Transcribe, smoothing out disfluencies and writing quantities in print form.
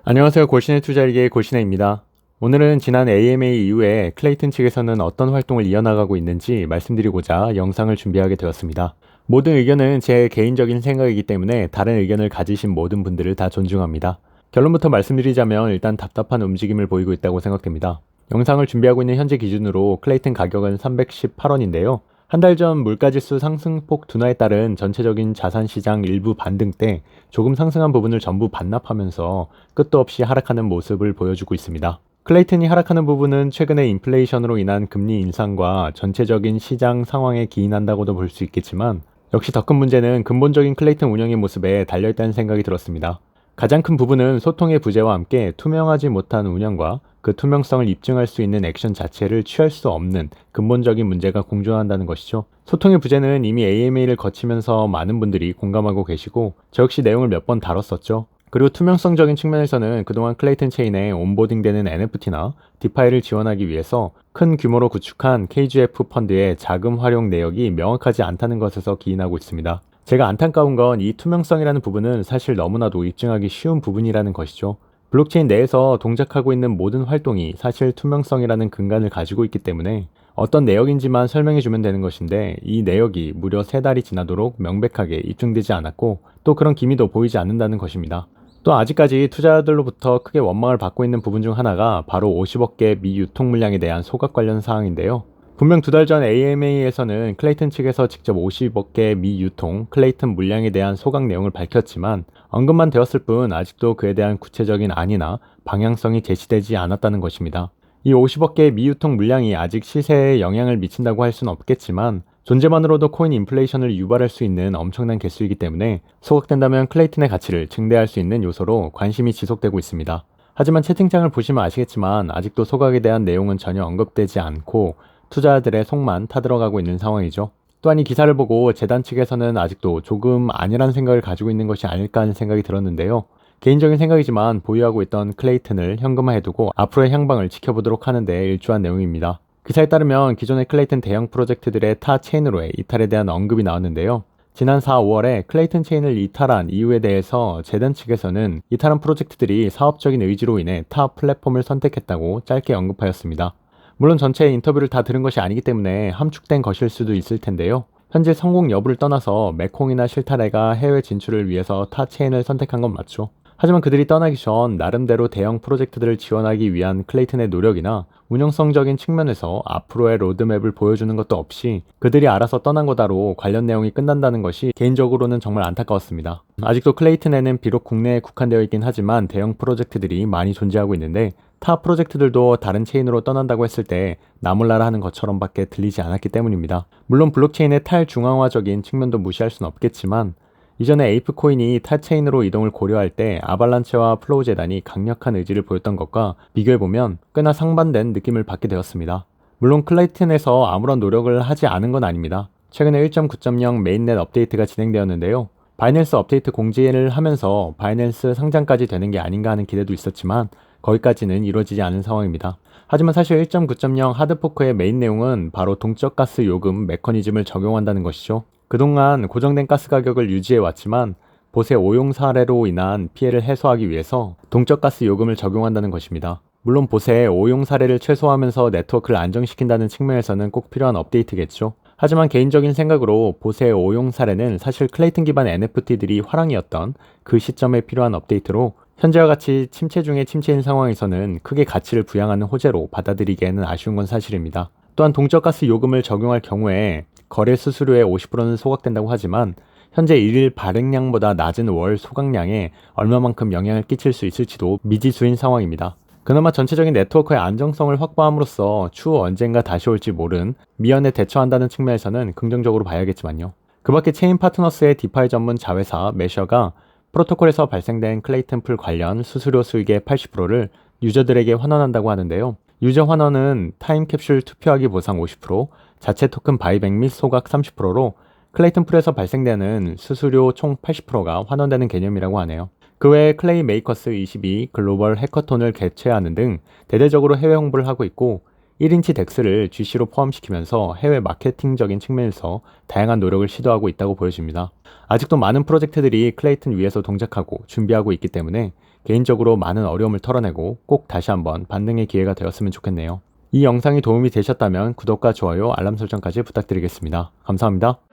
안녕하세요. 골신의 투자일기의 골신혜입니다. 오늘은 지난 AMA 이후에 클레이튼 측에서는 어떤 활동을 이어나가고 있는지 말씀드리고자 영상을 준비하게 되었습니다. 모든 의견은 제 개인적인 생각이기 때문에 다른 의견을 가지신 모든 분들을 다 존중합니다. 결론부터 말씀드리자면 일단 답답한 움직임을 보이고 있다고 생각됩니다. 영상을 준비하고 있는 현재 기준으로 클레이튼 가격은 318원인데요. 한 달 전 물가지수 상승폭 둔화에 따른 전체적인 자산시장 일부 반등 때 조금 상승한 부분을 전부 반납하면서 끝도 없이 하락하는 모습을 보여주고 있습니다. 클레이튼이 하락하는 부분은 최근의 인플레이션으로 인한 금리 인상과 전체적인 시장 상황에 기인한다고도 볼 수 있겠지만 역시 더 큰 문제는 근본적인 클레이튼 운영의 모습에 달려있다는 생각이 들었습니다. 가장 큰 부분은 소통의 부재와 함께 투명하지 못한 운영과 그 투명성을 입증할 수 있는 액션 자체를 취할 수 없는 근본적인 문제가 공존한다는 것이죠. 소통의 부재는 이미 AMA를 거치면서 많은 분들이 공감하고 계시고 저 역시 내용을 몇 번 다뤘었죠. 그리고 투명성적인 측면에서는 그동안 클레이튼 체인에 온보딩되는 NFT나 디파이를 지원하기 위해서 큰 규모로 구축한 KGF 펀드의 자금 활용 내역이 명확하지 않다는 것에서 기인하고 있습니다. 제가 안타까운 건 이 투명성이라는 부분은 사실 너무나도 입증하기 쉬운 부분이라는 것이죠. 블록체인 내에서 동작하고 있는 모든 활동이 사실 투명성이라는 근간을 가지고 있기 때문에 어떤 내역인지만 설명해주면 되는 것인데 이 내역이 무려 3달이 지나도록 명백하게 입증되지 않았고 또 그런 기미도 보이지 않는다는 것입니다. 또 아직까지 투자자들로부터 크게 원망을 받고 있는 부분 중 하나가 바로 50억 개 미유통 물량에 대한 소각 관련 사항인데요. 분명 2달 전 AMA에서는 클레이튼 측에서 직접 50억 개 미유통 클레이튼 물량에 대한 소각 내용을 밝혔지만 언급만 되었을 뿐 아직도 그에 대한 구체적인 안이나 방향성이 제시되지 않았다는 것입니다. 이 50억 개의 미유통 물량이 아직 시세에 영향을 미친다고 할 수는 없겠지만 존재만으로도 코인 인플레이션을 유발할 수 있는 엄청난 개수이기 때문에 소각된다면 클레이튼의 가치를 증대할 수 있는 요소로 관심이 지속되고 있습니다. 하지만 채팅창을 보시면 아시겠지만 아직도 소각에 대한 내용은 전혀 언급되지 않고 투자자들의 속만 타들어가고 있는 상황이죠. 또한 이 기사를 보고 재단 측에서는 아직도 조금 아니라는 생각을 가지고 있는 것이 아닐까 하는 생각이 들었는데요. 개인적인 생각이지만 보유하고 있던 클레이튼을 현금화해두고 앞으로의 향방을 지켜보도록 하는데 일조한 내용입니다. 기사에 따르면 기존의 클레이튼 대형 프로젝트들의 타 체인으로의 이탈에 대한 언급이 나왔는데요. 지난 4, 5월에 클레이튼 체인을 이탈한 이유에 대해서 재단 측에서는 이탈한 프로젝트들이 사업적인 의지로 인해 타 플랫폼을 선택했다고 짧게 언급하였습니다. 물론 전체 인터뷰를 다 들은 것이 아니기 때문에 함축된 것일 수도 있을 텐데요. 현재 성공 여부를 떠나서 메콩이나 실타래가 해외 진출을 위해서 타 체인을 선택한 건 맞죠. 하지만 그들이 떠나기 전 나름대로 대형 프로젝트들을 지원하기 위한 클레이튼의 노력이나 운영성적인 측면에서 앞으로의 로드맵을 보여주는 것도 없이 그들이 알아서 떠난 거다로 관련 내용이 끝난다는 것이 개인적으로는 정말 안타까웠습니다. 아직도 클레이튼에는 비록 국내에 국한되어 있긴 하지만 대형 프로젝트들이 많이 존재하고 있는데 타 프로젝트들도 다른 체인으로 떠난다고 했을 때 나몰라라 하는 것처럼 밖에 들리지 않았기 때문입니다. 물론 블록체인의 탈중앙화적인 측면도 무시할 수는 없겠지만 이전에 에이프코인이 타 체인으로 이동을 고려할 때 아발란체와 플로우 재단이 강력한 의지를 보였던 것과 비교해보면 꽤나 상반된 느낌을 받게 되었습니다. 물론 클레이튼에서 아무런 노력을 하지 않은 건 아닙니다. 최근에 1.9.0 메인넷 업데이트가 진행되었는데요. 바이낸스 업데이트 공지를 하면서 바이낸스 상장까지 되는 게 아닌가 하는 기대도 있었지만 거기까지는 이루어지지 않은 상황입니다. 하지만 사실 1.9.0 하드포크의 메인 내용은 바로 동적가스 요금 메커니즘을 적용한다는 것이죠. 그동안 고정된 가스 가격을 유지해 왔지만 봇의 오용 사례로 인한 피해를 해소하기 위해서 동적가스 요금을 적용한다는 것입니다. 물론 봇의 오용 사례를 최소화하면서 네트워크를 안정시킨다는 측면에서는 꼭 필요한 업데이트겠죠. 하지만 개인적인 생각으로 봇의 오용 사례는 사실 클레이튼 기반 NFT들이 화랑이었던 그 시점에 필요한 업데이트로 현재와 같이 침체 중에 침체인 상황에서는 크게 가치를 부양하는 호재로 받아들이기에는 아쉬운 건 사실입니다. 또한 동적가스 요금을 적용할 경우에 거래 수수료의 50%는 소각된다고 하지만 현재 일일 발행량보다 낮은 월 소각량에 얼마만큼 영향을 끼칠 수 있을지도 미지수인 상황입니다. 그나마 전체적인 네트워크의 안정성을 확보함으로써 추후 언젠가 다시 올지 모른 미연에 대처한다는 측면에서는 긍정적으로 봐야겠지만요. 그 밖에 체인 파트너스의 디파이 전문 자회사 매셔가 프로토콜에서 발생된 클레이튼 풀 관련 수수료 수익의 80%를 유저들에게 환원한다고 하는데요. 유저 환원은 타임캡슐 투표하기 보상 50%, 자체 토큰 바이백 및 소각 30%로 클레이튼 풀에서 발생되는 수수료 총 80%가 환원되는 개념이라고 하네요. 그 외에 클레이 메이커스 22 글로벌 해커톤을 개최하는 등 대대적으로 해외 홍보를 하고 있고 1인치 덱스를 GC로 포함시키면서 해외 마케팅적인 측면에서 다양한 노력을 시도하고 있다고 보여집니다. 아직도 많은 프로젝트들이 클레이튼 위에서 동작하고 준비하고 있기 때문에 개인적으로 많은 어려움을 털어내고 꼭 다시 한번 반등의 기회가 되었으면 좋겠네요. 이 영상이 도움이 되셨다면 구독과 좋아요, 알람 설정까지 부탁드리겠습니다. 감사합니다.